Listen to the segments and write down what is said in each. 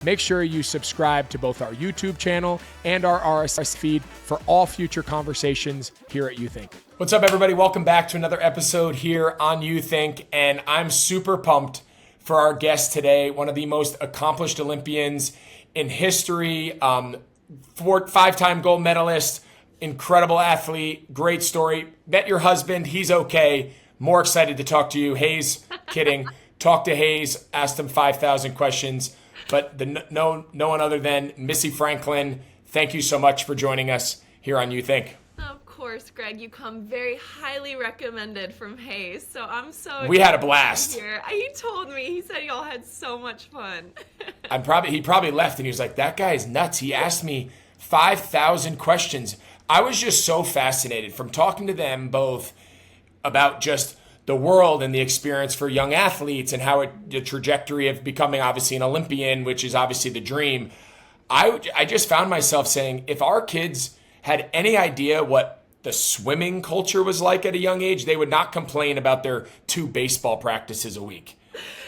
Make sure you subscribe to both our YouTube channel and our RSS feed for all future conversations here at You Think. What's up, everybody? Welcome back to another episode here on You Think, and I'm super pumped for our guest today, one of the most accomplished Olympians in history, five-time gold medalist, incredible athlete, great story. Met your husband, he's okay. More excited to talk to you. Hayes, kidding. Talk to Hayes, asked him 5,000 questions. But no one other than Missy Franklin. Thank you so much for joining us here on You Think. Of course, Greg. You come very highly recommended from Hayes, so I'm so excited. We had a blast. Here. He told me. He said y'all had so much fun. He probably left and he was like, that guy is nuts. He asked me 5,000 questions. I was just so fascinated from talking to them both about just the world and the experience for young athletes and how the trajectory of becoming obviously an Olympian, which is obviously the dream. I just found myself saying, if our kids had any idea what the swimming culture was like at a young age, they would not complain about their 2 baseball practices a week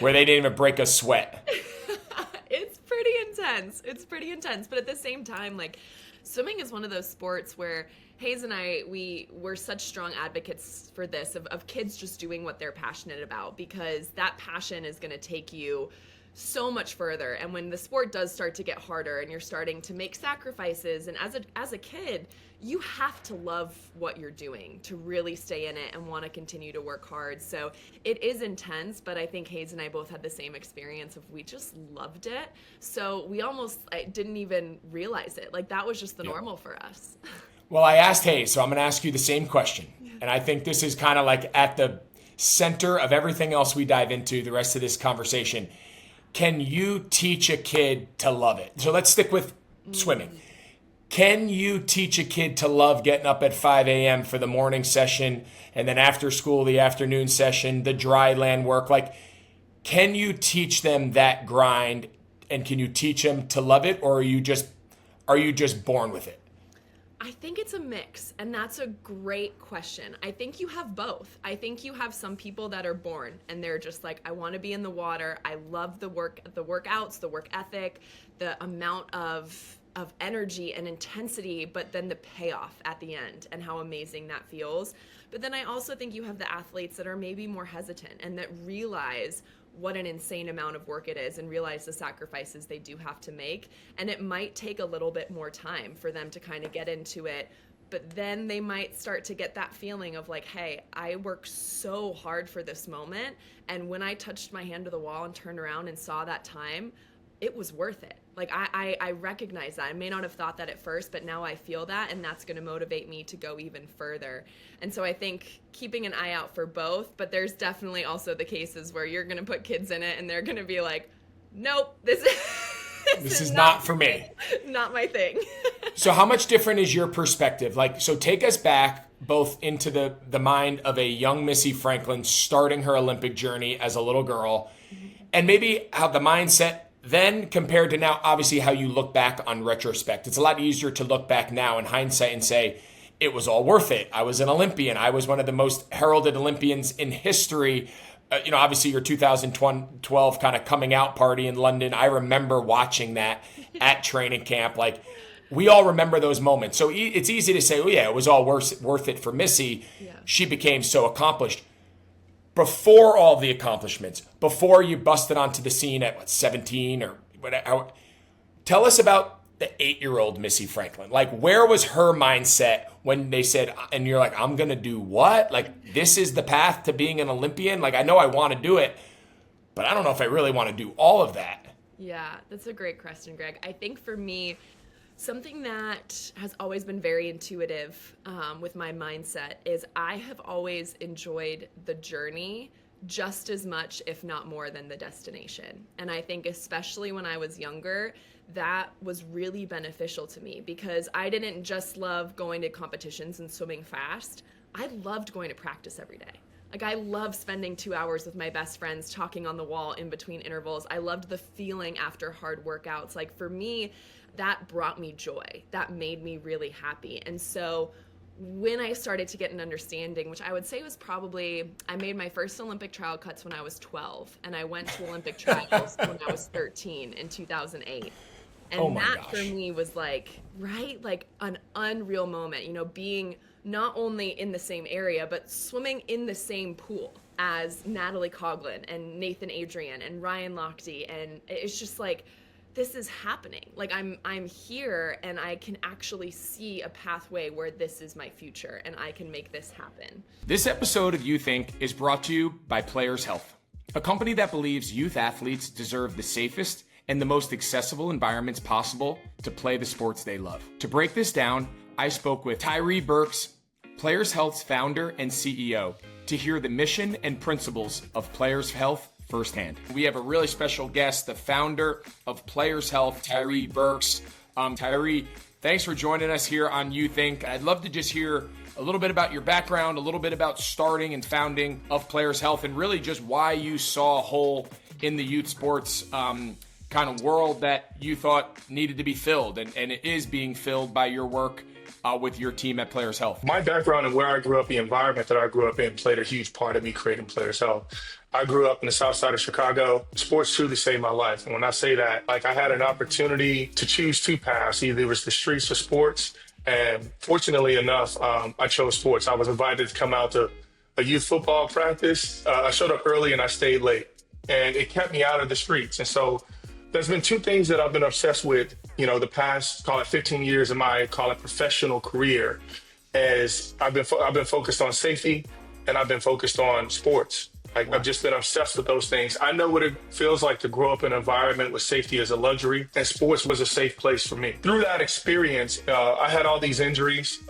where they didn't even break a sweat. It's pretty intense. But at the same time, like, swimming is one of those sports where Hayes and I, we're such strong advocates for this, of kids just doing what they're passionate about, because that passion is going to take you so much further. And when the sport does start to get harder and you're starting to make sacrifices, and as a kid, you have to love what you're doing to really stay in it and want to continue to work hard. So it is intense, but I think Hayes and I both had the same experience of we just loved it. So we almost didn't even realize it. Like, that was just the normal for us. Well, I asked Hayes, so I'm going to ask you the same question. And I think this is kind of like at the center of everything else we dive into the rest of this conversation. Can you teach a kid to love it? So let's stick with swimming. Can you teach a kid to love getting up at 5 a.m. for the morning session and then after school, the afternoon session, the dry land work? Like, can you teach them that grind, and can you teach them to love it, or are you just born with it? I think it's a mix, and that's a great question. I think you have both. I think you have some people that are born and they're just like, I want to be in the water. I love the workouts, the work ethic, the amount of energy and intensity, but then the payoff at the end and how amazing that feels. But then I also think you have the athletes that are maybe more hesitant and that realize what an insane amount of work it is and realize the sacrifices they do have to make. And it might take a little bit more time for them to kind of get into it, but then they might start to get that feeling of like, hey, I worked so hard for this moment, and when I touched my hand to the wall and turned around and saw that time, it was worth it. Like, I recognize that. I may not have thought that at first, but now I feel that, and that's going to motivate me to go even further. And so I think keeping an eye out for both, but there's definitely also the cases where you're going to put kids in it and they're going to be like, nope, this is not for me. Not my thing. So how much different is your perspective? Like, so take us back both into the mind of a young Missy Franklin starting her Olympic journey as a little girl, and maybe how the mindset then compared to now, obviously how you look back on retrospect. It's a lot easier to look back now in hindsight and say, it was all worth it. I was an Olympian. I was one of the most heralded Olympians in history. Obviously your 2012 kind of coming out party in London. I remember watching that at training camp. Like, we all remember those moments. So it's easy to say, oh yeah, it was all worth it for Missy. Yeah. She became so accomplished. Before all the accomplishments, before you busted onto the scene at 17 or whatever, tell us about the 8-year-old Missy Franklin. Like, where was her mindset when they said, and you're like, I'm going to do what? Like, this is the path to being an Olympian? Like, I know I want to do it, but I don't know if I really want to do all of that. Yeah, that's a great question, Greg. I think for me, something that has always been very intuitive with my mindset is I have always enjoyed the journey just as much, if not more, than the destination. And I think especially when I was younger, that was really beneficial to me because I didn't just love going to competitions and swimming fast. I loved going to practice every day. Like, I love spending 2 hours with my best friends talking on the wall in between intervals. I loved the feeling after hard workouts. Like, for me, that brought me joy. That made me really happy. And so when I started to get an understanding, which I would say was probably, I made my first Olympic trial cuts when I was 12, and I went to Olympic trials when I was 13 in 2008. And Oh my that for gosh. me was like, right, like an unreal moment, you know, being not only in the same area, but swimming in the same pool as Natalie Coughlin and Nathan Adrian and Ryan Lochte. And it's just like, this is happening. Like I'm here and I can actually see a pathway where this is my future and I can make this happen. This episode of You Think is brought to you by Players Health, a company that believes youth athletes deserve the safest and the most accessible environments possible to play the sports they love. To break this down, I spoke with Tyree Burks, Players Health's founder and CEO, to hear the mission and principles of Players Health firsthand. We have a really special guest, the founder of Players Health, Tyree Burks. Tyree, thanks for joining us here on You Think. I'd love to just hear a little bit about your background, a little bit about starting and founding of Players Health, and really just why you saw a hole in the youth sports kind of world that you thought needed to be filled, and it is being filled by your work with your team at Players Health. My background and where I grew up, the environment that I grew up in played a huge part of me creating Players Health. I grew up in the south side of Chicago. Sports truly saved my life. And when I say that, like I had an opportunity to choose two paths. Either it was the streets or sports. And fortunately enough, I chose sports. I was invited to come out to a youth football practice. I showed up early and I stayed late. And it kept me out of the streets. And so there's been two things that I've been obsessed with, you know, the past, call it 15 years of my, call it professional career, as I've been focused on safety and I've been focused on sports. Like, I've just been obsessed with those things. I know what it feels like to grow up in an environment with safety as a luxury, and sports was a safe place for me. Through that experience, I had all these injuries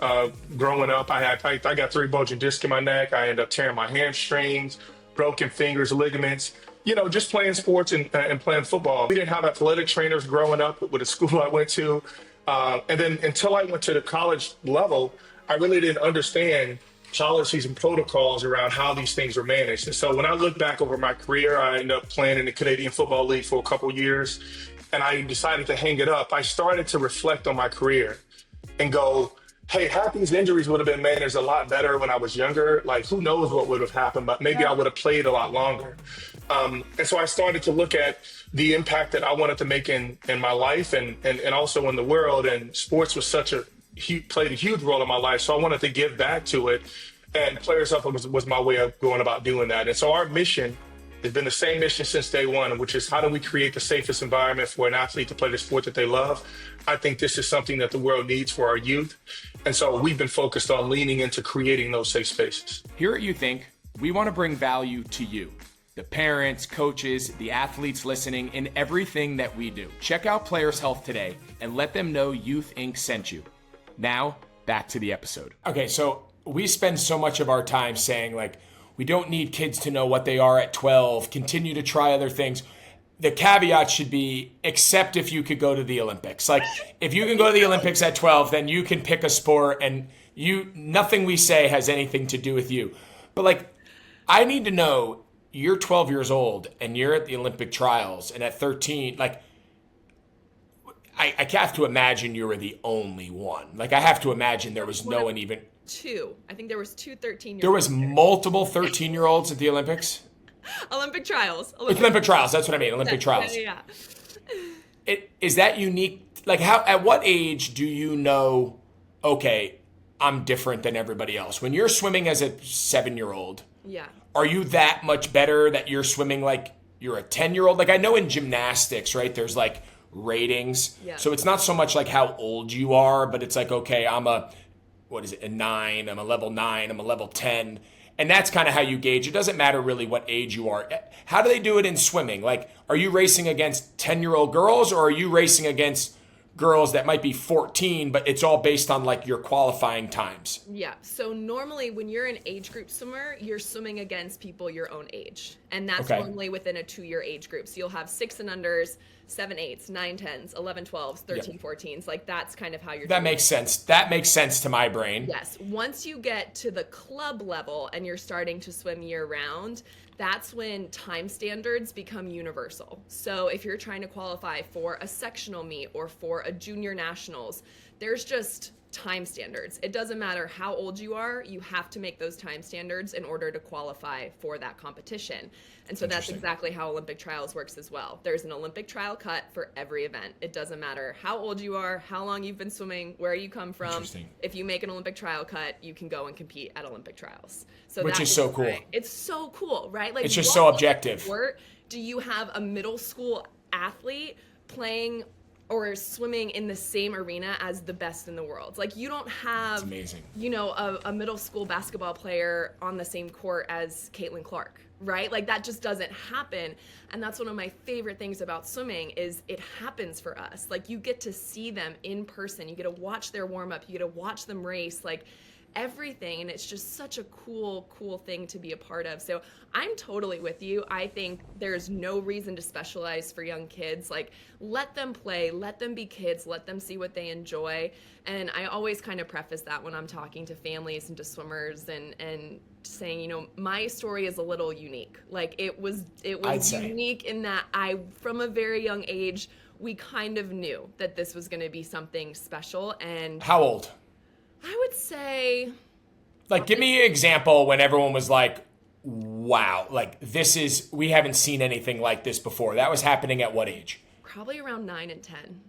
growing up. I got 3 bulging discs in my neck. I ended up tearing my hamstrings, broken fingers, ligaments. You know, just playing sports and playing football. We didn't have athletic trainers growing up with the school I went to. And then until I went to the college level, I really didn't understand policies and protocols around how these things are managed. And so when I look back over my career, I ended up playing in the Canadian Football League for a couple of years, and I decided to hang it up. I started to reflect on my career and go, hey, half these injuries would have been managed a lot better when I was younger. Like, who knows what would have happened, but maybe I would have played a lot longer. And so I started to look at the impact that I wanted to make in my life and also in the world. And sports was played a huge role in my life. So I wanted to give back to it. And Players Health was my way of going about doing that. And so our mission has been the same mission since day one, which is how do we create the safest environment for an athlete to play the sport that they love? I think this is something that the world needs for our youth. And so we've been focused on leaning into creating those safe spaces. Here at You Think, we want to bring value to you, the parents, coaches, the athletes listening, in everything that we do. Check out Players Health today and let them know Youth Inc. sent you. Now, back to the episode. Okay, so we spend so much of our time saying, like, we don't need kids to know what they are at 12, continue to try other things. The caveat should be, except if you could go to the Olympics. Like, if you can go to the Olympics at 12, then you can pick a sport, and nothing we say has anything to do with you. But, like, I need to know, you're 12 years old, and you're at the Olympic trials, and at 13, like, I have to imagine you were the only one. Like, I have to imagine there was no one even. I think there was 2 13-year-olds. There was multiple 13-year-olds at the Olympics? Olympic trials. Olympic trials, that's what I mean, Olympic trials. Yeah. Is that unique? Like, at what age do you know, okay, I'm different than everybody else? When you're swimming as a 7-year-old, Yeah. are you that much better that you're swimming like you're a 10-year-old? Like, I know in gymnastics, right, there's like ratings. Yeah. So it's not so much like how old you are, but it's like, okay, I'm a 9, I'm a level 9, I'm a level 10. And that's kind of how you gauge. It doesn't matter really what age you are. How do they do it in swimming? Like, are you racing against 10-year-old girls, or are you racing against girls that might be 14, but it's all based on like your qualifying times? Yeah. So normally when you're an age group swimmer, you're swimming against people your own age. And that's Okay. normally within a 2-year age group. So you'll have 6 and unders, 7 8s, 9 10s, 11 12s, 13 14s. Like, that's kind of how you're That doing makes sense. That makes sense to my brain. Yes. Once you get to the club level and you're starting to swim year round, that's when time standards become universal. So if you're trying to qualify for a sectional meet or for a junior nationals, there's just time standards. It doesn't matter how old you are, you have to make those time standards in order to qualify for that competition. And so that's exactly how Olympic trials works as well. There's an Olympic trial cut for every event. It doesn't matter how old you are, how long you've been swimming, where you come from. If you make an Olympic trial cut, you can go and compete at Olympic trials. So which is so cool. Right. It's so cool, right? Like, it's just so objective. Do you have a middle school athlete playing or swimming in the same arena as the best in the world? Like, you don't have, it's amazing. You know, a middle school basketball player on the same court as Caitlin Clark, right? Like, that just doesn't happen. And that's one of my favorite things about swimming is it happens for us. Like, you get to see them in person. You get to watch their warm up. You get to watch them race. Like, everything, and it's just such a cool thing to be a part of. So I'm totally with you. I think there's no reason to specialize for young kids. Like, let them play, let them be kids, let them see what they enjoy. And I always kind of preface that when I'm talking to families and to swimmers and saying, you know, my story is a little unique. Like, it was unique in that from a very young age, we kind of knew that this was going to be something special. And how old? I would say, like, give me an example when everyone was like, wow, like, we haven't seen anything like this before. That was happening at what age? Probably around 9 and 10.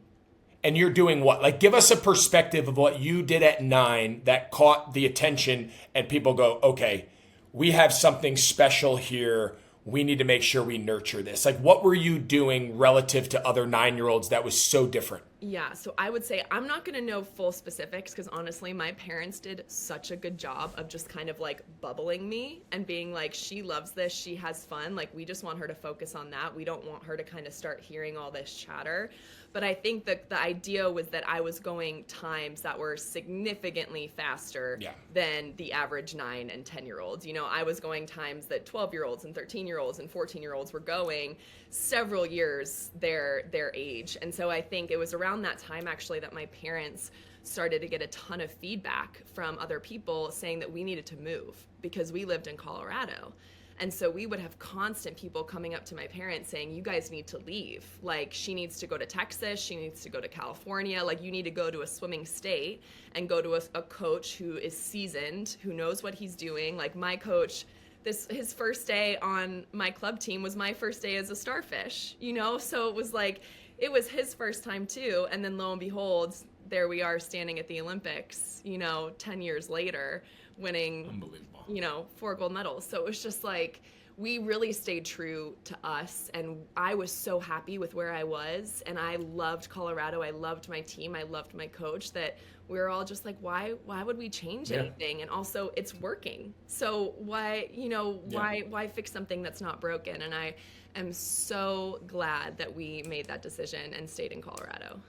And you're doing what? Like, give us a perspective of what you did at 9 that caught the attention and people go, okay, we have something special here. We need to make sure we nurture this. Like, what were you doing relative to other 9-year-olds that was so different? Yeah, so I would say I'm not going to know full specifics because honestly, my parents did such a good job of just kind of like bubbling me and being like, she loves this, she has fun. Like, we just want her to focus on that. We don't want her to kind of start hearing all this chatter. But I think that the idea was that I was going times that were significantly faster than the average 9 and 10-year-olds. You know, I was going times that 12-year-olds and 13-year-olds and 14-year-olds were going several years their age. And so I think it was around that time actually that my parents started to get a ton of feedback from other people saying that we needed to move because we lived in Colorado. And so we would have constant people coming up to my parents saying, you guys need to leave. Like, she needs to go to Texas. She needs to go to California. Like, you need to go to a swimming state and go to a coach who is seasoned, who knows what he's doing. Like, my coach, his first day on my club team was my first day as a starfish, you know? So it was like, it was his first time too. And then lo and behold, there we are standing at the Olympics, you know, 10 years later, winning, you know, 4 gold medals. So it was just like, we really stayed true to us. And I was so happy with where I was. And I loved Colorado. I loved my team. I loved my coach, that we were all just like, why would we change anything? And also, it's working. So why, you know, why fix something that's not broken? And I am so glad that we made that decision and stayed in Colorado.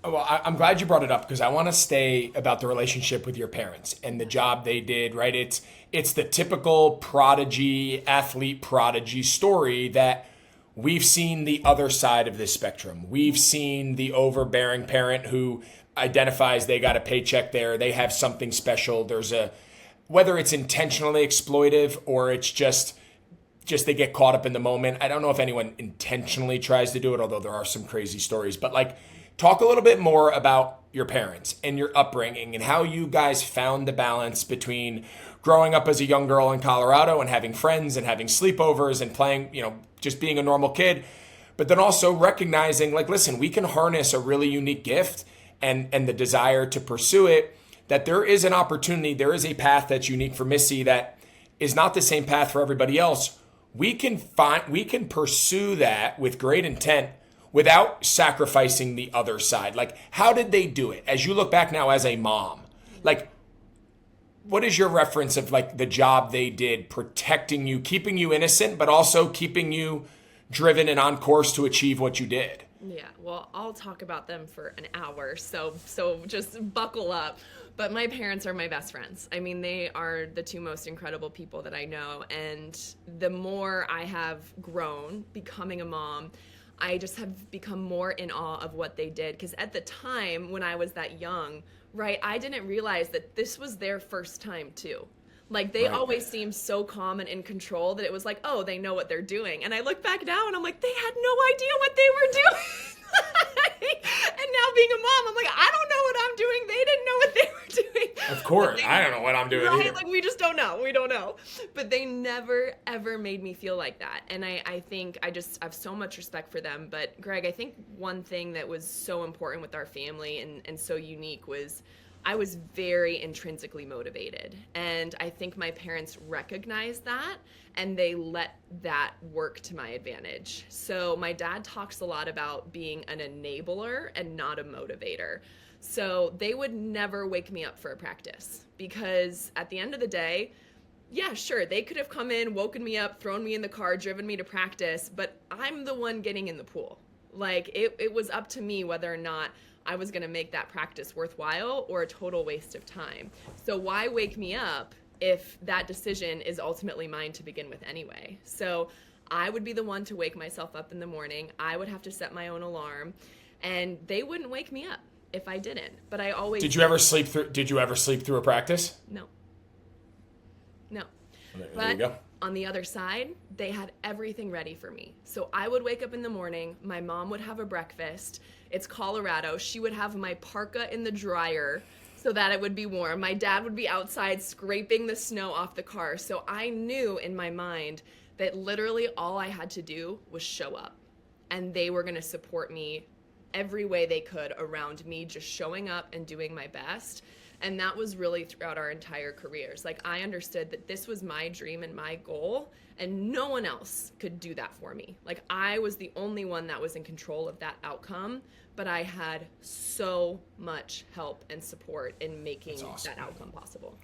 Well, I'm glad you brought it up because I want to stay about the relationship with your parents and the job they did, right? It's the typical prodigy, athlete prodigy story that we've seen the other side of this spectrum. We've seen the overbearing parent who identifies they got a paycheck there, they have something special. Whether it's intentionally exploitive or it's just they get caught up in the moment. I don't know if anyone intentionally tries to do it, although there are some crazy stories, but like, talk a little bit more about your parents and your upbringing and how you guys found the balance between growing up as a young girl in Colorado and having friends and having sleepovers and playing, you know, just being a normal kid, but then also recognizing, like, listen, we can harness a really unique gift and the desire to pursue it, that there is an opportunity, there is a path that's unique for Missy that is not the same path for everybody else. We can pursue that with great intent without sacrificing the other side. Like, how did they do it? As you look back now as a mom, like, what is your reference of like the job they did protecting you, keeping you innocent, but also keeping you driven and on course to achieve what you did? Yeah, well, I'll talk about them for an hour, so just buckle up. But my parents are my best friends. I mean, they are the 2 most incredible people that I know. And the more I have grown becoming a mom, I just have become more in awe of what they did. Because at the time when I was that young, right, I didn't realize that this was their first time too. Like, they always seemed so calm and in control that it was like, oh, they know what they're doing. And I look back now and I'm like, they had no idea what they were doing. And now being a mom, I'm like, I don't know what I'm doing. They didn't know what course. I don't know what I'm doing right? either. Like, we just don't know. We don't know. But they never, ever made me feel like that. And I think I have so much respect for them. But Greg, I think one thing that was so important with our family and so unique was I was very intrinsically motivated. And I think my parents recognized that and they let that work to my advantage. So my dad talks a lot about being an enabler and not a motivator. So they would never wake me up for a practice because at the end of the day, yeah, sure, they could have come in, woken me up, thrown me in the car, driven me to practice, but I'm the one getting in the pool. Like, it was up to me whether or not I was going to make that practice worthwhile or a total waste of time. So why wake me up if that decision is ultimately mine to begin with anyway? So I would be the one to wake myself up in the morning. I would have to set my own alarm, and they wouldn't wake me up if I didn't. But I always Did you ever sleep through a practice? No. There you go. On the other side, they had everything ready for me. So I would wake up in the morning, my mom would have a breakfast. It's Colorado. She would have my parka in the dryer so that it would be warm. My dad would be outside scraping the snow off the car. So I knew in my mind that literally all I had to do was show up. And they were going to support me every way they could around me, just showing up and doing my best. And that was really throughout our entire careers. Like, I understood that this was my dream and my goal, and no one else could do that for me. Like, I was the only one that was in control of that outcome, but I had so much help and support in making that outcome possible.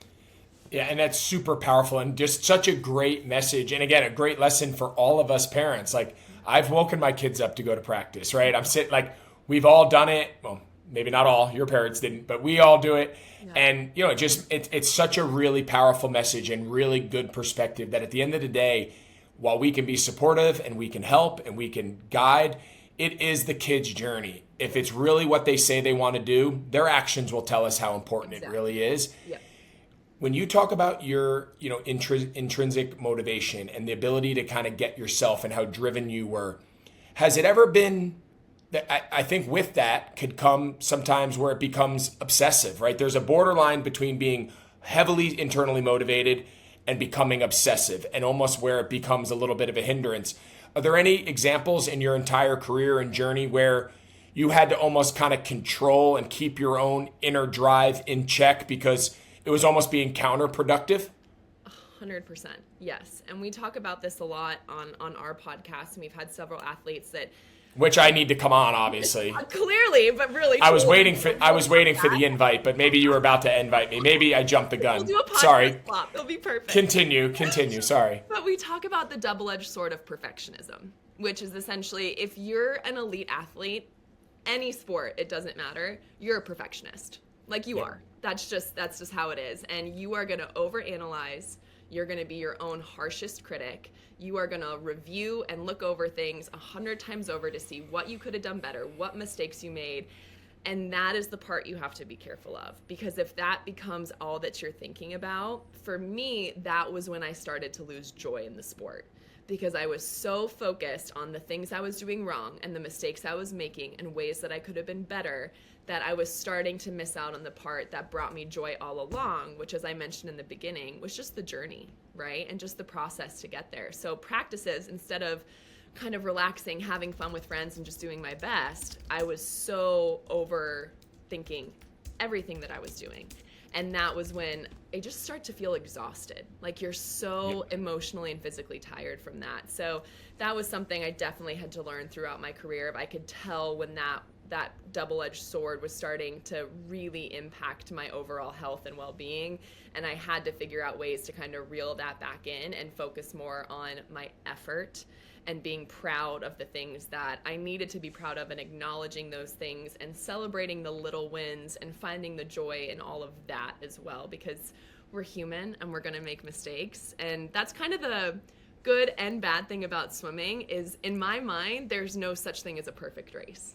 Yeah, and that's super powerful and just such a great message. And again, a great lesson for all of us parents. Like, I've woken my kids up to go to practice, right? I'm sitting, like, we've all done it. Well, maybe not all, your parents didn't, but we all do it. Yeah. And, you know, it's such a really powerful message and really good perspective that at the end of the day, while we can be supportive and we can help and we can guide, it is the kid's journey. If it's really what they say they want to do, their actions will tell us how important it really is. Yep. When you talk about your, you know, intrinsic motivation and the ability to kind of get yourself and how driven you were, has it ever been I think with that could come sometimes where it becomes obsessive, right? There's a borderline between being heavily internally motivated and becoming obsessive, and almost where it becomes a little bit of a hindrance. Are there any examples in your entire career and journey where you had to almost kind of control and keep your own inner drive in check because it was almost being counterproductive? 100%. Yes. And we talk about this a lot on our podcast, and we've had several athletes that which I need to come on, obviously. Clearly, but really. I was waiting for the invite, but maybe you were about to invite me. Maybe I jumped the gun. We'll do a podcast Sorry. swap. It'll be perfect. Continue. Sorry. But we talk about the double-edged sword of perfectionism, which is essentially if you're an elite athlete, any sport, it doesn't matter, you're a perfectionist. Like you are. That's just how it is. And you are going to overanalyze. You're going to be your own harshest critic. You are going to review and look over things 100 times over to see what you could have done better, what mistakes you made. And that is the part you have to be careful of. Because if that becomes all that you're thinking about, for me, that was when I started to lose joy in the sport. Because I was so focused on the things I was doing wrong and the mistakes I was making and ways that I could have been better, that I was starting to miss out on the part that brought me joy all along, which, as I mentioned in the beginning, was just the journey, right? And just the process to get there. So practices, instead of kind of relaxing, having fun with friends and just doing my best, I was so overthinking everything that I was doing. And that was when I just start to feel exhausted. Like you're so emotionally and physically tired from that. So that was something I definitely had to learn throughout my career. If I could tell when that double-edged sword was starting to really impact my overall health and well-being. And I had to figure out ways to kind of reel that back in and focus more on my effort and being proud of the things that I needed to be proud of and acknowledging those things and celebrating the little wins and finding the joy in all of that as well, because we're human and we're going to make mistakes. And that's kind of the good and bad thing about swimming is, in my mind, there's no such thing as a perfect race.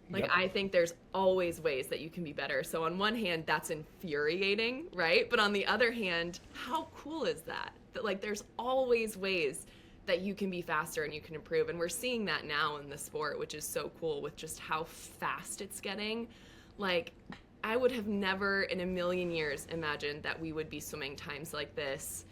Like, I think there's always ways that you can be better. So on one hand, that's infuriating, right? But on the other hand, how cool is that? That like there's always ways that you can be faster and you can improve. And we're seeing that now in the sport, which is so cool with just how fast it's getting. Like, I would have never in a million years imagined that we would be swimming times like this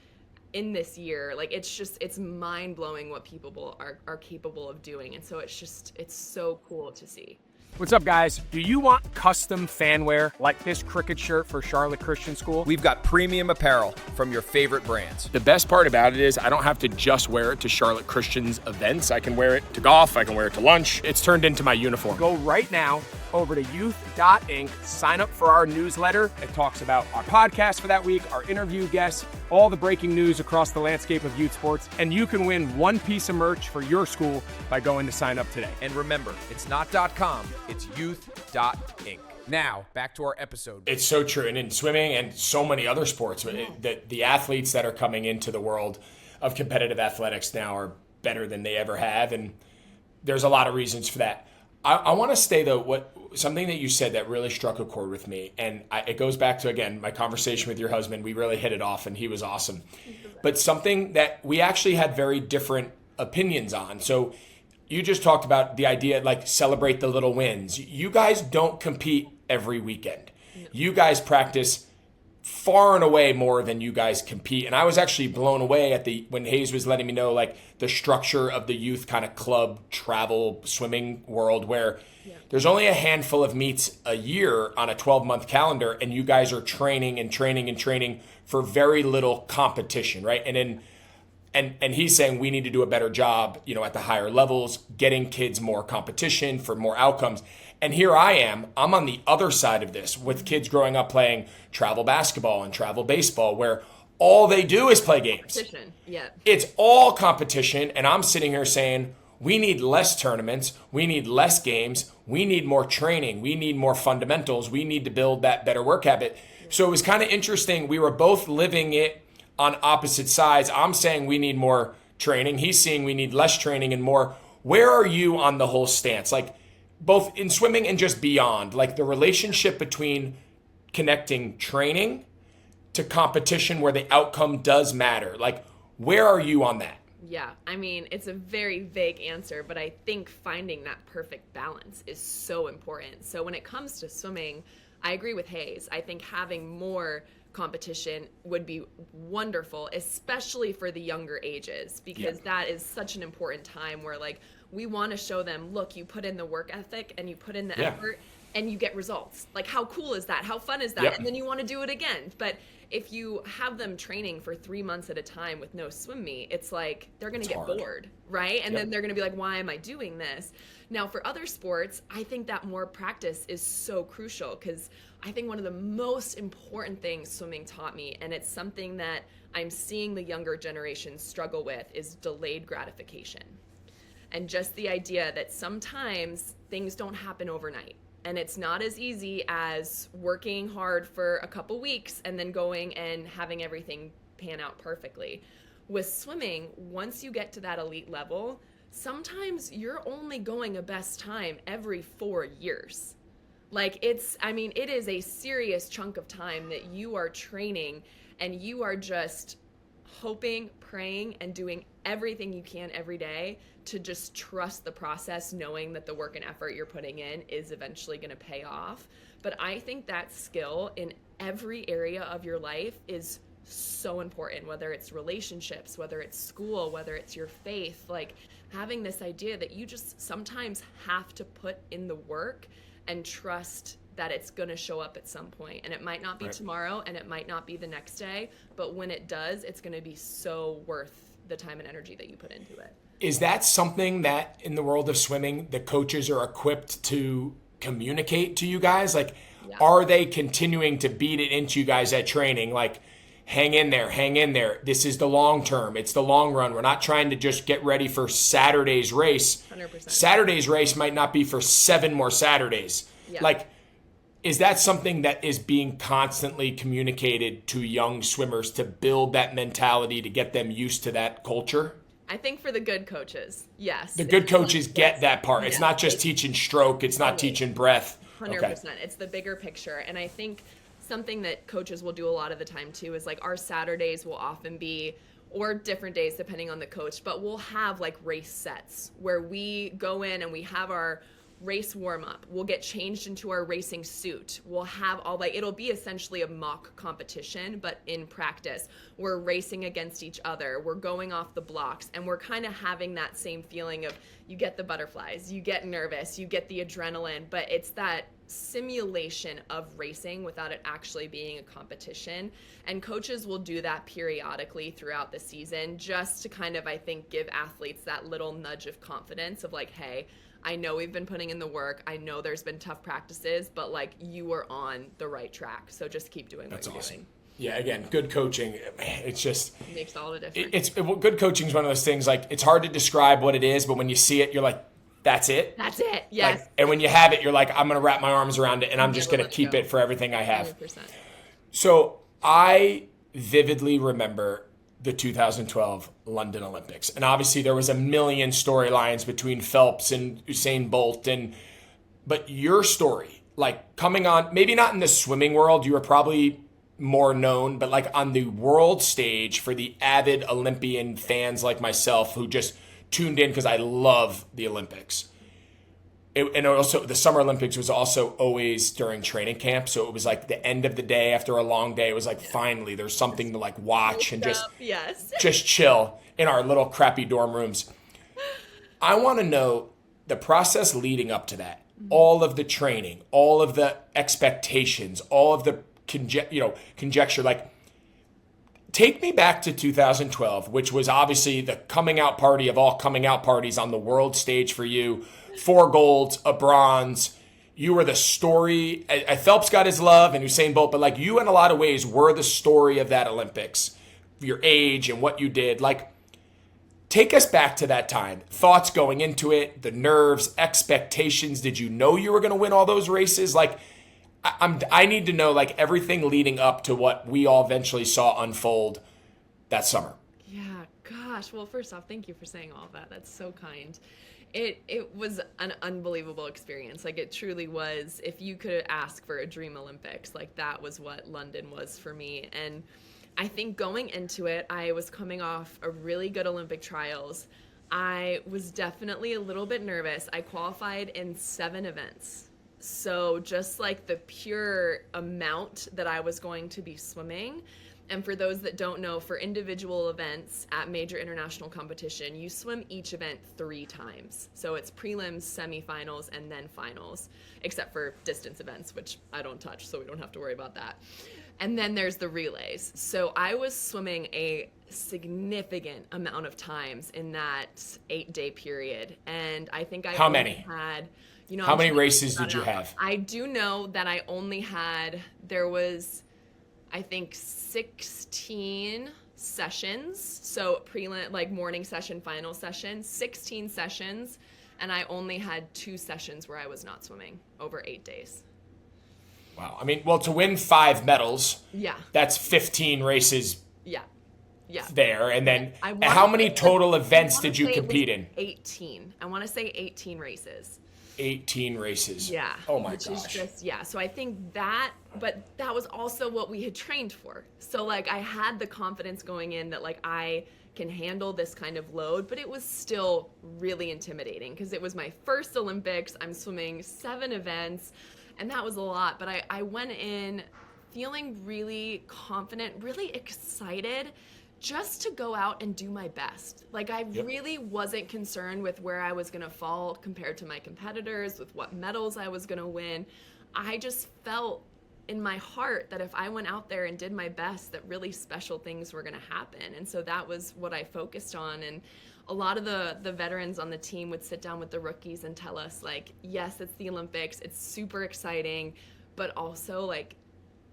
in this year. Like, it's mind-blowing what people are capable of doing. And so it's so cool to see. What's up, guys? Do you want custom fan wear like this cricket shirt for Charlotte Christian School? We've got premium apparel from your favorite brands. The best part about it is I don't have to just wear it to Charlotte Christian's events. I can wear it to golf. I can wear it to lunch. It's turned into my uniform. Go right now over to youth.inc, sign up for our newsletter. It talks about our podcast for that week, our interview guests, all the breaking news across the landscape of youth sports, and you can win one piece of merch for your school by going to sign up today. And remember, it's not .com, it's youth.inc. Now, back to our episode. It's so true. And in swimming and so many other sports, the athletes that are coming into the world of competitive athletics now are better than they ever have. And there's a lot of reasons for that. I want to stay, though, something that you said that really struck a chord with me. And it goes back to, again, my conversation with your husband. We really hit it off, and he was awesome. But something that we actually had very different opinions on. So you just talked about the idea, like, celebrate the little wins. You guys don't compete every weekend. You guys practice far and away more than you guys compete. And I was actually blown away when Hayes was letting me know, like, the structure of the youth kind of club travel swimming world, where there's only a handful of meets a year on a 12-month calendar, and you guys are training and training and training for very little competition, right? And he's saying we need to do a better job, at the higher levels, getting kids more competition for more outcomes. And here I am, I'm on the other side of this with kids growing up playing travel basketball and travel baseball, where all they do is play games. Yeah. It's all competition. And I'm sitting here saying, we need less tournaments. We need less games. We need more training. We need more fundamentals. We need to build that better work habit. So it was kind of interesting. We were both living it on opposite sides. I'm saying we need more training. He's saying we need less training and more. Where are you on the whole stance? Like, both in swimming and just beyond, like the relationship between connecting training to competition where the outcome does matter. Like, where are you on that? Yeah, I mean, it's a very vague answer, but I think finding that perfect balance is so important. So when it comes to swimming, I agree with Hayes. I think having more competition would be wonderful, especially for the younger ages, because that is such an important time where, like, we want to show them, look, you put in the work ethic and you put in the effort and you get results. Like, how cool is that? How fun is that? And then you want to do it again. But if you have them training for 3 months at a time with no swim meet, it's like they're going to get bored, right? And then they're going to be like, why am I doing this? Now, for other sports, I think that more practice is so crucial, because I think one of the most important things swimming taught me, and it's something that I'm seeing the younger generation struggle with, is delayed gratification. And just the idea that sometimes things don't happen overnight. And it's not as easy as working hard for a couple weeks and then going and having everything pan out perfectly. With swimming, once you get to that elite level, sometimes you're only going a best time every 4 years. Like, it is a serious chunk of time that you are training, and you are just hoping, praying, and doing everything you can every day to just trust the process, knowing that the work and effort you're putting in is eventually going to pay off. But I think that skill in every area of your life is so important, whether it's relationships, whether it's school, whether it's your faith. Like, having this idea that you just sometimes have to put in the work and trust that it's going to show up at some point. And it might not be tomorrow, and it might not be the next day, but when it does, it's going to be so worth the time and energy that you put into it. Is that something that in the world of swimming, the coaches are equipped to communicate to you guys? Like, are they continuing to beat it into you guys at training? Like, hang in there. This is the long term. It's the long run. We're not trying to just get ready for Saturday's race. 100%. Saturday's race might not be for 7 more Saturdays. Yeah. Like, is that something that is being constantly communicated to young swimmers to build that mentality, to get them used to that culture? I think for the good coaches, yes. The good coaches get that part. It's not just teaching stroke. It's not teaching breath. 100%. Okay. It's the bigger picture. And I think something that coaches will do a lot of the time too is, like, our Saturdays will often be, or different days depending on the coach, but we'll have like race sets where we go in and we have our race warm up. We'll get changed into our racing suit. We'll have all like, it'll be essentially a mock competition, but in practice, we're racing against each other. We're going off the blocks, and we're kind of having that same feeling of, you get the butterflies, you get nervous, you get the adrenaline, but it's that simulation of racing without it actually being a competition. And coaches will do that periodically throughout the season, just to kind of, I think, give athletes that little nudge of confidence of like, hey, I know we've been putting in the work. I know there's been tough practices, but like, you are on the right track. So just keep doing what you're doing. Yeah, again, good coaching. It's just It makes all the difference. Good coaching is one of those things, like, it's hard to describe what it is, but when you see it, you're like, that's it. That's it. Yes. Like, and when you have it, you're like, I'm going to wrap my arms around it, and I'm just going to keep it for everything I have. 100%. So I vividly remember the 2012 London Olympics. And obviously there was a million storylines between Phelps and Usain Bolt. But your story, like, coming on, maybe not in the swimming world, you were probably more known, but like on the world stage for the avid Olympian fans like myself who just tuned in because I love the Olympics. And also the Summer Olympics was also always during training camp. So it was like the end of the day after a long day. It was like, finally, there's something to like watch and just chill in our little crappy dorm rooms. I want to know the process leading up to that, all of the training, all of the expectations, all of the conjecture. Like, take me back to 2012, which was obviously the coming out party of all coming out parties on the world stage for you. 4 golds, a bronze. You were the story. Phelps got his love and Usain Bolt, but like, you in a lot of ways were the story of that Olympics, your age and what you did. Like, take us back to that time. Thoughts going into it, the nerves, expectations. Did you know you were going to win all those races? Like, I need to know, like, everything leading up to what we all eventually saw unfold that summer. Yeah, gosh. Well, first off, thank you for saying all of that. That's so kind. It was an unbelievable experience. Like, it truly was. If you could ask for a dream Olympics, like, that was what London was for me. And I think going into it, I was coming off a really good Olympic trials. I was definitely a little bit nervous. I qualified in 7 events. So just like the pure amount that I was going to be swimming. And for those that don't know, for individual events at major international competition, you swim each event 3 times. So it's prelims, semifinals, and then finals, except for distance events, which I don't touch, so we don't have to worry about that. And then there's the relays. So I was swimming a significant amount of times in that 8-day period. And I think I How many? had... How many races did you have? I do know that I only had, there was, I think, 16 sessions. So prelim, like morning session, final session, 16 sessions. And I only had 2 sessions where I was not swimming over 8 days. Wow. I mean, well, to win 5 medals, that's 15 races. Yeah. There. And then how many total events did you compete in? 18. I want to say 18 races. 18 races. Yeah. Oh my gosh. gosh. Is just, so I think that, but that was also what we had trained for. So like, I had the confidence going in that like, I can handle this kind of load, but it was still really intimidating because it was my first Olympics. I'm swimming 7 events and that was a lot, but I went in feeling really confident, really excited just to go out and do my best. Like, I really wasn't concerned with where I was gonna fall compared to my competitors, with what medals I was gonna win. I just felt in my heart that if I went out there and did my best, that really special things were gonna happen. And so that was what I focused on. And a lot of the veterans on the team would sit down with the rookies and tell us, like, yes, it's the Olympics, it's super exciting, but also, like,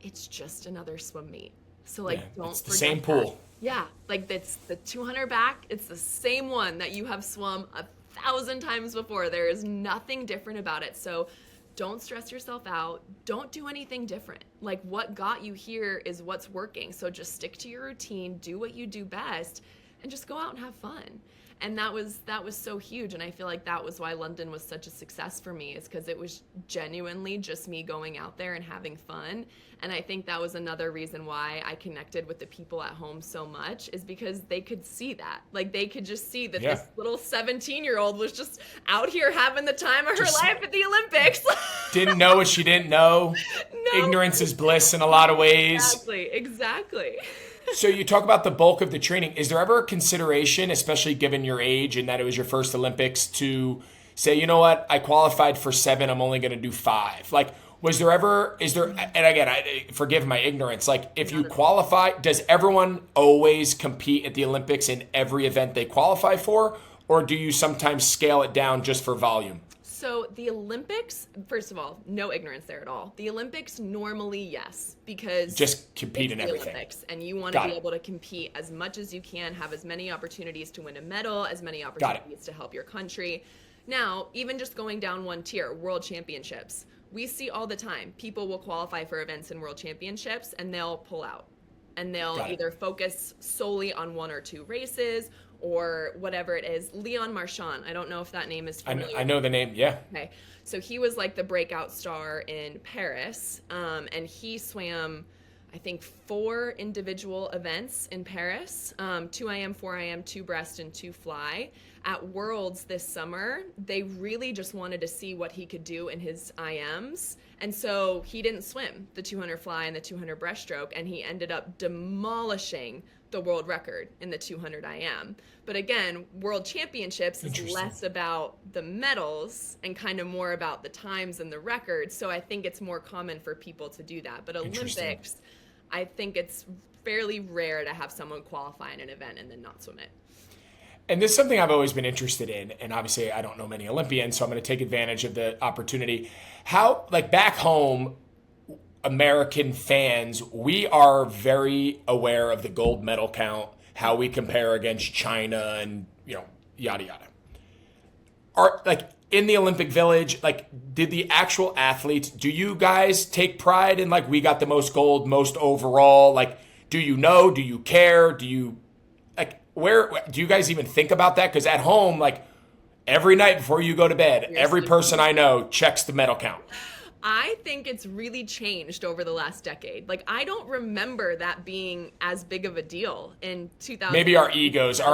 it's just another swim meet. So, like, don't it's the forget same that. pool. Yeah, like, it's the 200 back. It's the same one that you have swum 1,000 times before. There is nothing different about it. So don't stress yourself out. Don't do anything different. Like, what got you here is what's working. So just stick to your routine, do what you do best, and just go out and have fun. And that was so huge. And I feel like that was why London was such a success for me, is because it was genuinely just me going out there and having fun. And I think that was another reason why I connected with the people at home so much, is because they could see that. Like, they could just see that this little 17-year-old was just out here having the time of her life at the Olympics. Didn't know what she didn't know. No. Ignorance is bliss in a lot of ways. Exactly. So you talk about the bulk of the training. Is there ever a consideration, especially given your age and that it was your first Olympics, to say, you know what, I qualified for 7, I'm only going to do 5? Like, is there, and again, forgive my ignorance, like if you qualify, does everyone always compete at the Olympics in every event they qualify for? Or do you sometimes scale it down just for volume? So the Olympics, first of all, no ignorance there at all. The Olympics normally, yes, because just compete in the everything. Olympics, and you want to be able to compete as much as you can, have as many opportunities to win a medal, as many opportunities to help your country. Now, even just going down one tier, World Championships, we see all the time. People will qualify for events in World Championships and they'll pull out. And they'll either focus solely on 1 or 2 races or whatever it is. Leon Marchand, I don't know if that name is familiar. I know the name, yeah. Okay, so he was like the breakout star in Paris, and he swam, I think, 4 individual events in Paris, 2 IM, 4 IM, 2 breast, and 2 fly. At Worlds this summer, they really just wanted to see what he could do in his IMs. And so he didn't swim the 200 fly and the 200 breaststroke, and he ended up demolishing the world record in the 200 IM. But again, World Championships is less about the medals and kind of more about the times and the records. So I think it's more common for people to do that. But Olympics, I think it's fairly rare to have someone qualify in an event and then not swim it. And this is something I've always been interested in. And obviously I don't know many Olympians, so I'm going to take advantage of the opportunity. How, like back home, American fans, we are very aware of the gold medal count, how we compare against China and, yada, yada. Are, like, in the Olympic Village, like, did the actual athletes, do you guys take pride in, like, we got the most gold, most overall? Like, do you know? Do you care? Do you, like, where, do you guys even think about that? Because at home, like, every night before you go to bed, every person I know checks the medal count. I think it's really changed over the last decade. Like, I don't remember that being as big of a deal in 2000. Maybe our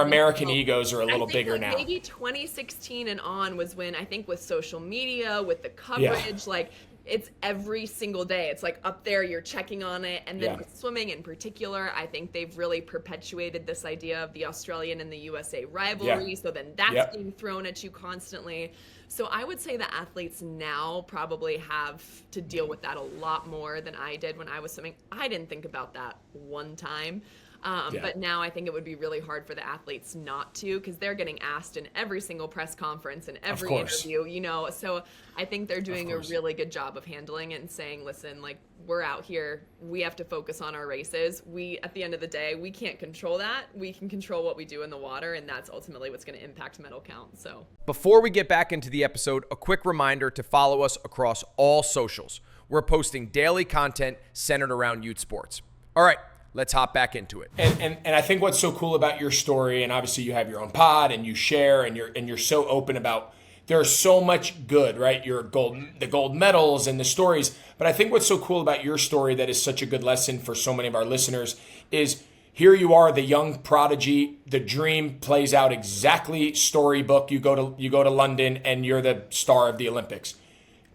American egos are a little bigger now. Maybe 2016 and on was when, I think, with social media, with the coverage, like, it's every single day. It's like up there, you're checking on it. And then with swimming in particular, I think they've really perpetuated this idea of the Australian and the USA rivalry. So then that's being thrown at you constantly. So I would say the athletes now probably have to deal with that a lot more than I did when I was swimming. I didn't think about that one time. But now I think it would be really hard for the athletes not to, because they're getting asked in every single press conference and every interview, So I think they're doing a really good job of handling it and saying, listen, like, we're out here. We have to focus on our races. At the end of the day, we can't control that. We can control what we do in the water, and that's ultimately what's going to impact medal count. So before we get back into the episode, a quick reminder to follow us across all socials. We're posting daily content centered around youth sports. All right. Let's hop back into it. And I think what's so cool about your story, and obviously you have your own pod and you share and you're so open about, there's so much good, right? The gold medals and the stories. But I think what's so cool about your story that is such a good lesson for so many of our listeners is here you are, the young prodigy. The dream plays out exactly storybook. You go to London and you're the star of the Olympics.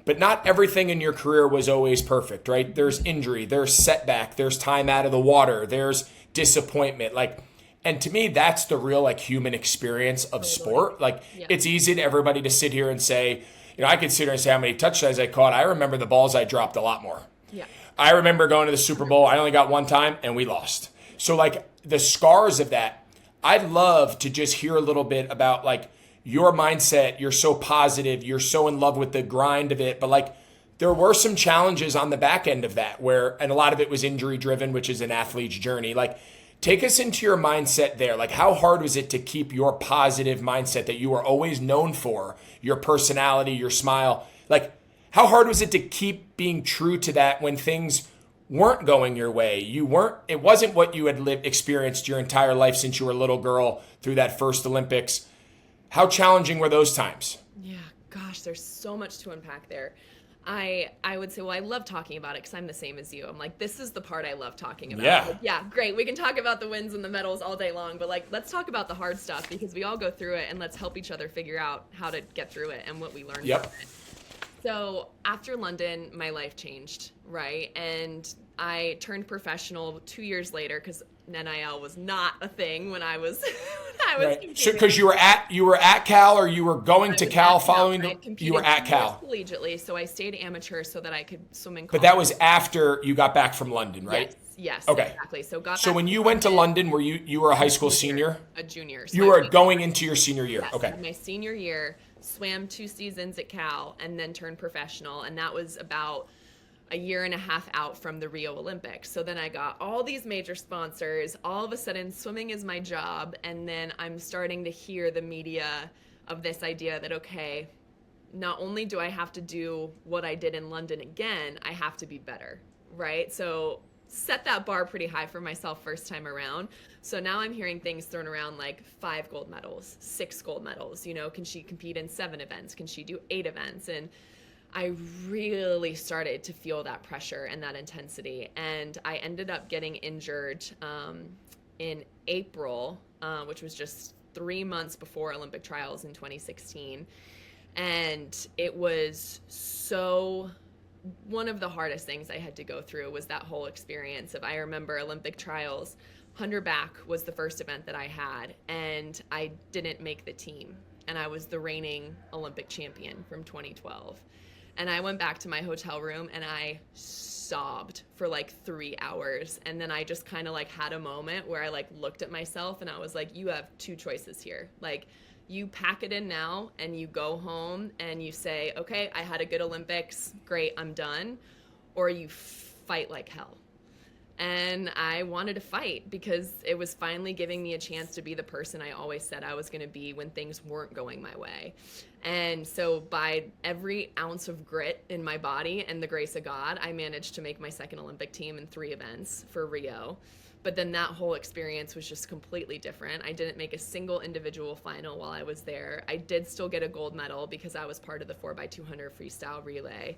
But not everything in your career was always perfect, right? There's injury, there's setback, there's time out of the water, there's disappointment. And to me, that's the real human experience of sport. It's easy to everybody to sit here and say, I could sit here and say how many touchdowns I caught. I remember the balls I dropped a lot more. Yeah. I remember going to the Super Bowl. I only got one time and we lost. So the scars of that, I'd love to just hear a little bit about your mindset. You're so positive. You're so in love with the grind of it. But there were some challenges on the back end of that and a lot of it was injury driven, which is an athlete's journey. Take us into your mindset there. How hard was it to keep your positive mindset that you were always known for, your personality, your smile? How hard was it to keep being true to that when things weren't going your way? It wasn't what you had experienced your entire life since you were a little girl through that first Olympics. How challenging were those times? Yeah, gosh, there's so much to unpack there. I would say, well, I love talking about it because I'm the same as you. I'm like, this is the part I love talking about. Yeah. Like, yeah, great. We can talk about the wins and the medals all day long, but like, let's talk about the hard stuff because we all go through it, and let's help each other figure out how to get through it and what we learned Yep. from it. So after London, my life changed, right? And I turned professional 2 years later because NIL was not a thing when I was Right. So because you were at Cal, or you were going to Cal following you were at Cal collegiately, so I stayed amateur so that I could swim in college. But that was after you got back from London, right? Yes, Okay. exactly. So When you went to London, were you were a high school senior? A junior. So You were going into your senior year. Yes, Okay. my senior year, swam 2 seasons at Cal, and then turned professional, and that was about a year and a half out from the Rio Olympics. So then I got all these major sponsors. All of a sudden, swimming is my job, and then I'm starting to hear the media of this idea that, okay, not only do I have to do what I did in London again, I have to be better, right? So set that bar pretty high for myself first time around. So now I'm hearing things thrown around like 5 gold medals, 6 gold medals. You know, can she compete in 7 events? Can she do 8 events? And I really started to feel that pressure and that intensity. And I ended up getting injured in April, which was just 3 months before Olympic trials in 2016. And it was one of the hardest things I had to go through was that whole experience of, I remember Olympic trials, 100 back was the first event that I had, and I didn't make the team. And I was the reigning Olympic champion from 2012. And I went back to my hotel room and I sobbed for like 3 hours. And then I just kind of like had a moment where I like looked at myself and I was like, you have 2 choices here. Like, you pack it in now and you go home and you say, okay, I had a good Olympics, great, I'm done. Or you fight like hell. And I wanted to fight because it was finally giving me a chance to be the person I always said I was going to be when things weren't going my way. And so by every ounce of grit in my body and the grace of God, I managed to make my second Olympic team in 3 events for Rio. But then that whole experience was just completely different. I didn't make a single individual final while I was there. I did still get a gold medal because I was part of the 4x200 freestyle relay.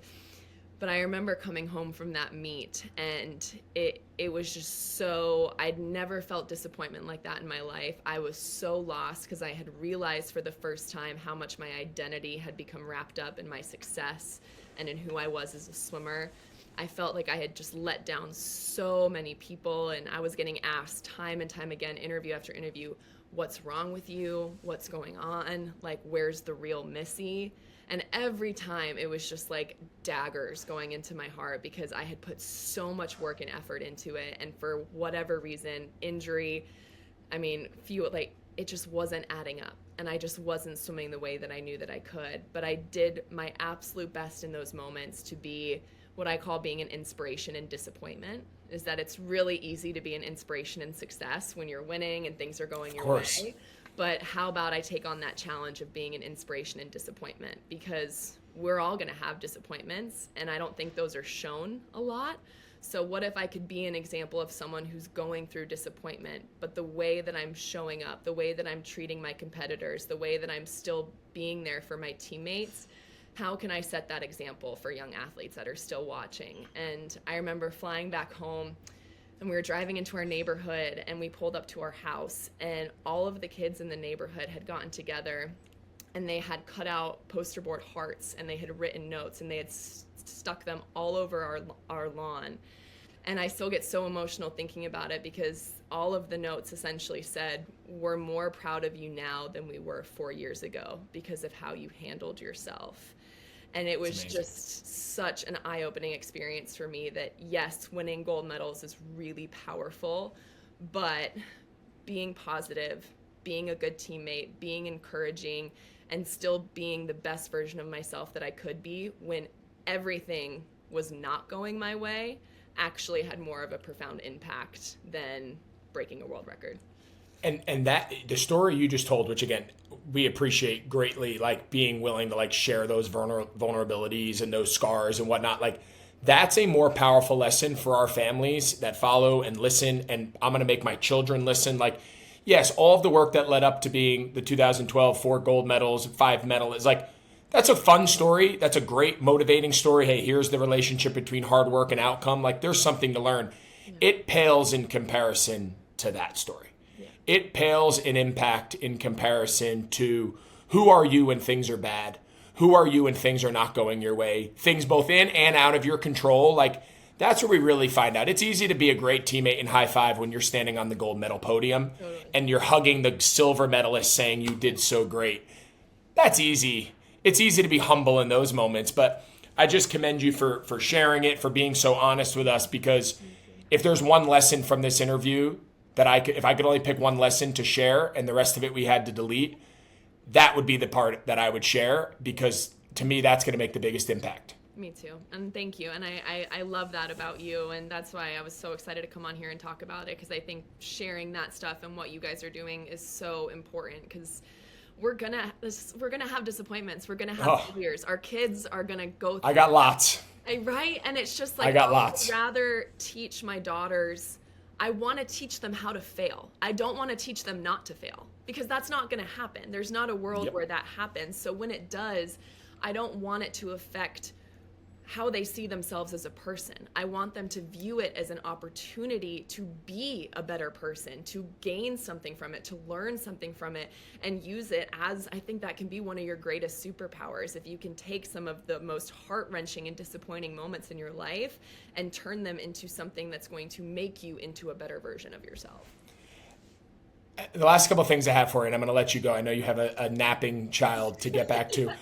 But I remember coming home from that meet, and it was just so, I'd never felt disappointment like that in my life. I was so lost because I had realized for the first time how much my identity had become wrapped up in my success and in who I was as a swimmer. I felt like I had just let down so many people, and I was getting asked time and time again, interview after interview, what's wrong with you? What's going on? Like, where's the real Missy? And every time it was just like daggers going into my heart because I had put so much work and effort into it. And for whatever reason, injury, it just wasn't adding up. And I just wasn't swimming the way that I knew that I could. But I did my absolute best in those moments to be what I call being an inspiration in disappointment, is that it's really easy to be an inspiration in success when you're winning and things are going your way. But how about I take on that challenge of being an inspiration in disappointment? Because we're all going to have disappointments, and I don't think those are shown a lot. So what if I could be an example of someone who's going through disappointment, but the way that I'm showing up, the way that I'm treating my competitors, the way that I'm still being there for my teammates, how can I set that example for young athletes that are still watching? And I remember flying back home, and we were driving into our neighborhood, and we pulled up to our house, and all of the kids in the neighborhood had gotten together, and they had cut out poster board hearts, and they had written notes, and they had stuck them all over our lawn. And I still get so emotional thinking about it because all of the notes essentially said, we're more proud of you now than we were 4 years ago because of how you handled yourself. And it was just such an eye-opening experience for me that, yes, winning gold medals is really powerful, but being positive, being a good teammate, being encouraging, and still being the best version of myself that I could be when everything was not going my way actually had more of a profound impact than breaking a world record. And that the story you just told, which again we appreciate greatly, like being willing to like share those vulnerabilities and those scars and whatnot, like that's a more powerful lesson for our families that follow and listen. And I'm going to make my children listen. Like yes, all of the work that led up to being the 2012 4 gold medals, 5 medals, like, that's a fun story. That's a great motivating story. Hey, here's the relationship between hard work and outcome. Like, there's something to learn. It pales in comparison to that story. It pales in impact in comparison to who are you when things are bad? Who are you when things are not going your way? Things both in and out of your control. Like, that's where we really find out. It's easy to be a great teammate and high five when you're standing on the gold medal podium and you're hugging the silver medalist saying you did so great. That's easy. It's easy to be humble in those moments, but I just commend you for sharing it, for being so honest with us, because if there's one lesson from this interview that if I could only pick one lesson to share and the rest of it we had to delete, that would be the part that I would share, because to me, that's going to make the biggest impact. Me too. And thank you. And I love that about you. And that's why I was so excited to come on here and talk about it, because I think sharing that stuff and what you guys are doing is so important, because we're gonna have disappointments. We're gonna have failures. Our kids are gonna go through I got lots. Right? And it's just like, I got lots. I'd rather teach my daughters, I want to teach them how to fail. I don't want to teach them not to fail, because that's not going to happen. There's not a world where that happens. So when it does, I don't want it to affect how they see themselves as a person. I want them to view it as an opportunity to be a better person, to gain something from it, to learn something from it, and use it as, I think that can be one of your greatest superpowers. If you can take some of the most heart-wrenching and disappointing moments in your life and turn them into something that's going to make you into a better version of yourself. The last couple of things I have for you, and I'm going to let you go. I know you have a napping child to get back to.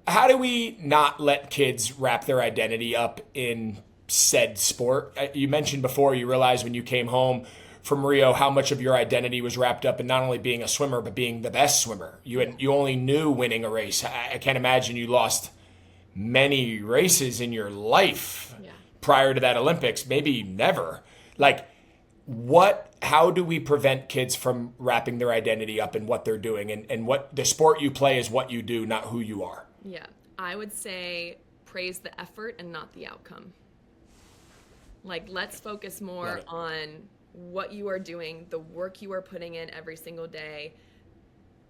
How do we not let kids wrap their identity up in said sport? You mentioned before you realized when you came home from Rio how much of your identity was wrapped up in not only being a swimmer, but being the best swimmer. You only knew winning a race. I can't imagine you lost many races in your life prior to that Olympics, maybe never. Like, how do we prevent kids from wrapping their identity up in what they're doing, and what the sport you play is what you do, not who you are? Yeah, I would say praise the effort and not the outcome. Like, let's focus more on what you are doing, the work you are putting in every single day.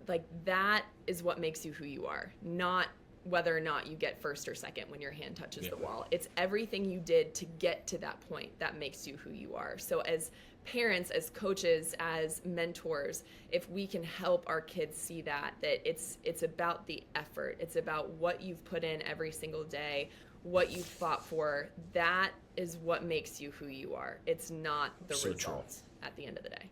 Like, that is what makes you who you are, not whether or not you get first or second when your hand touches the wall. It's everything you did to get to that point that makes you who you are. So as parents, as coaches, as mentors, if we can help our kids see that it's about the effort, it's about what you've put in every single day, what you've fought for, that is what makes you who you are. It's not the results at the end of the day.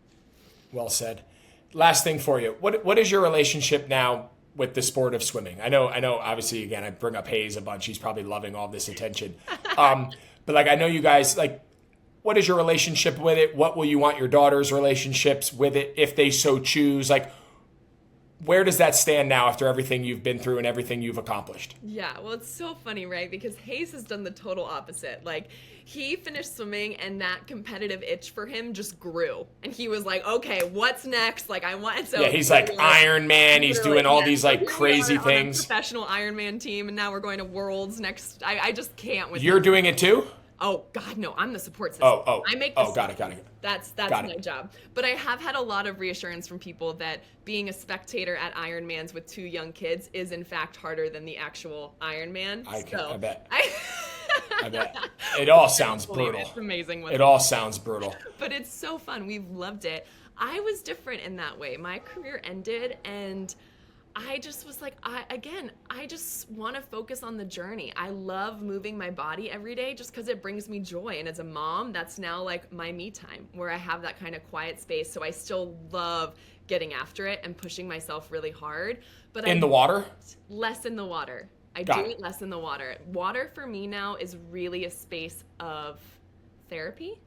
Well said. Last thing for you. What is your relationship now with the sport of swimming? I know, obviously, again, I bring up Hayes a bunch. He's probably loving all this attention. But like, I know you guys, like, what is your relationship with it? What will you want your daughter's relationships with it if they so choose? Like, where does that stand now after everything you've been through and everything you've accomplished? Yeah, well, it's so funny, right? Because Hayes has done the total opposite. Like, he finished swimming and that competitive itch for him just grew. And he was like, okay, what's next? Like, I want, so. Yeah, he's like Iron Man. He's doing all these like crazy things. On a professional Ironman team, and now we're going to Worlds next. I just can't with You're doing it too? Oh, God, no. I'm the support system. I make the got it. That's my job. But I have had a lot of reassurance from people that being a spectator at Ironmans with 2 young kids is, in fact, harder than the actual Ironman. I bet. I bet. It all sounds brutal. It's amazing. It all sounds brutal. But it's so fun. We've loved it. I was different in that way. My career ended, and I just was like, I just want to focus on the journey. I love moving my body every day just because it brings me joy. And as a mom, that's now like my me time where I have that kind of quiet space. So I still love getting after it and pushing myself really hard. But in the water? Less in the water. I do it less in the water. Water for me now is really a space of therapy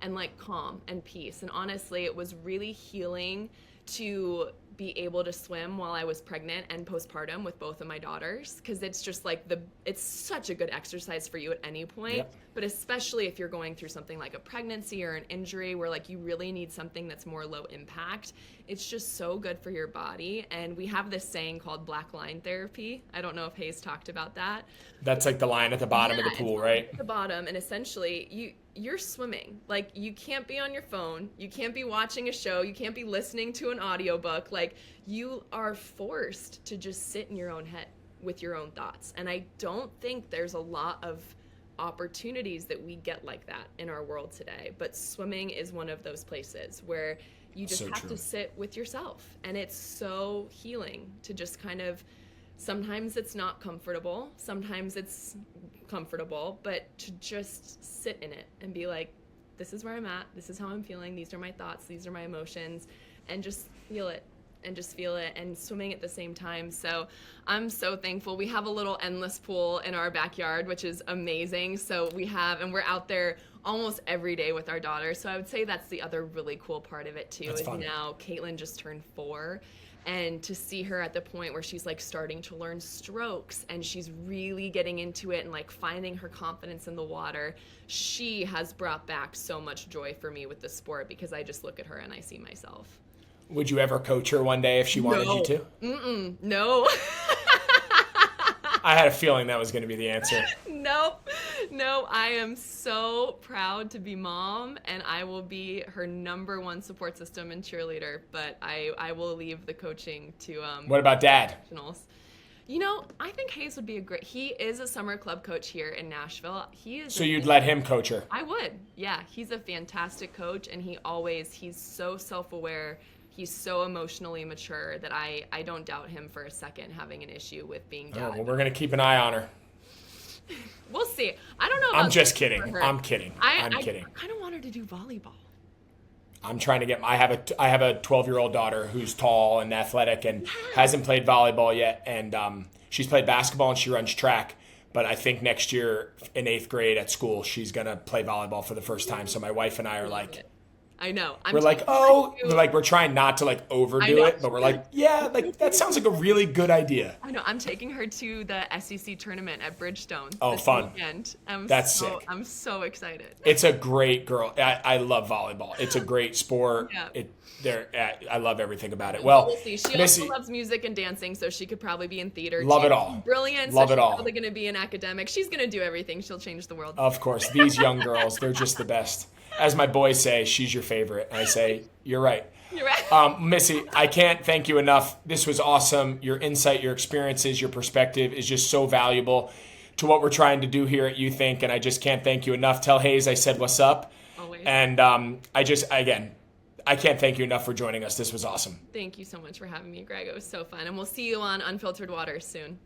and like calm and peace. And honestly, it was really healing to be able to swim while I was pregnant and postpartum with both of my daughters, because it's just like it's such a good exercise for you at any point, but especially if you're going through something like a pregnancy or an injury where like you really need something that's more low impact. It's just so good for your body. And we have this saying called black line therapy. I don't know if Hayes talked about that. That's like the line at the bottom of the pool, right? At the bottom, and essentially you're swimming. Like, you can't be on your phone. You can't be watching a show. You can't be listening to an audiobook. Like, you are forced to just sit in your own head with your own thoughts. And I don't think there's a lot of opportunities that we get like that in our world today. But swimming is one of those places where you just have to sit with yourself. And it's so healing to just kind of, sometimes it's not comfortable, sometimes it's comfortable, but to just sit in it and be like, this is where I'm at, this is how I'm feeling, these are my thoughts, these are my emotions, and just feel it. And just feel it, and swimming at the same time. So I'm so thankful. We have a little endless pool in our backyard, which is amazing. So and we're out there almost every day with our daughter. So I would say that's the other really cool part of it too. That's fun. Now Caitlin just turned 4, and to see her at the point where she's like starting to learn strokes and she's really getting into it and like finding her confidence in the water, she has brought back so much joy for me with the sport, because I just look at her and I see myself. Would you ever coach her one day if she wanted you to? No. I had a feeling that was going to be the answer. No, I am so proud to be mom, and I will be her number one support system and cheerleader, but I will leave the coaching to What about dad? Professionals. I think Hayes would be he is a summer club coach here in Nashville. So you'd let him coach her? I would. Yeah, he's a fantastic coach, and he's so self-aware. He's so emotionally mature that I don't doubt him for a second having an issue with being dad. Oh, well, we're going to keep an eye on her. We'll see. I don't know about I'm just kidding. I'm kidding. I'm kidding. I kind of want her to do volleyball. I'm trying to I have a 12-year-old daughter who's tall and athletic and hasn't played volleyball yet, and she's played basketball and she runs track. But I think next year in 8th grade at school, she's going to play volleyball for the first time. So my wife and I are like, I know. We're trying not to like overdo it, but we're like, yeah, like that sounds like a really good idea. I know. I'm taking her to the SEC tournament at Bridgestone. Oh, fun. Weekend. That's sick. I'm so excited. It's a great girl. I love volleyball. It's a great sport. Yeah. I love everything about it. Well, we'll see. She also loves music and dancing, so she could probably be in theater. Love it all. Brilliant. Love so it all. She's probably going to be an academic. She's going to do everything. She'll change the world. Of course. These young girls, they're just the best. As my boys say, she's your favorite. And I say, you're right. You're right. Missy, I can't thank you enough. This was awesome. Your insight, your experiences, your perspective is just so valuable to what we're trying to do here at You Think, and I just can't thank you enough. Tell Hayes I said what's up. Always. And I can't thank you enough for joining us. This was awesome. Thank you so much for having me, Greg. It was so fun. And we'll see you on Unfiltered Waters soon.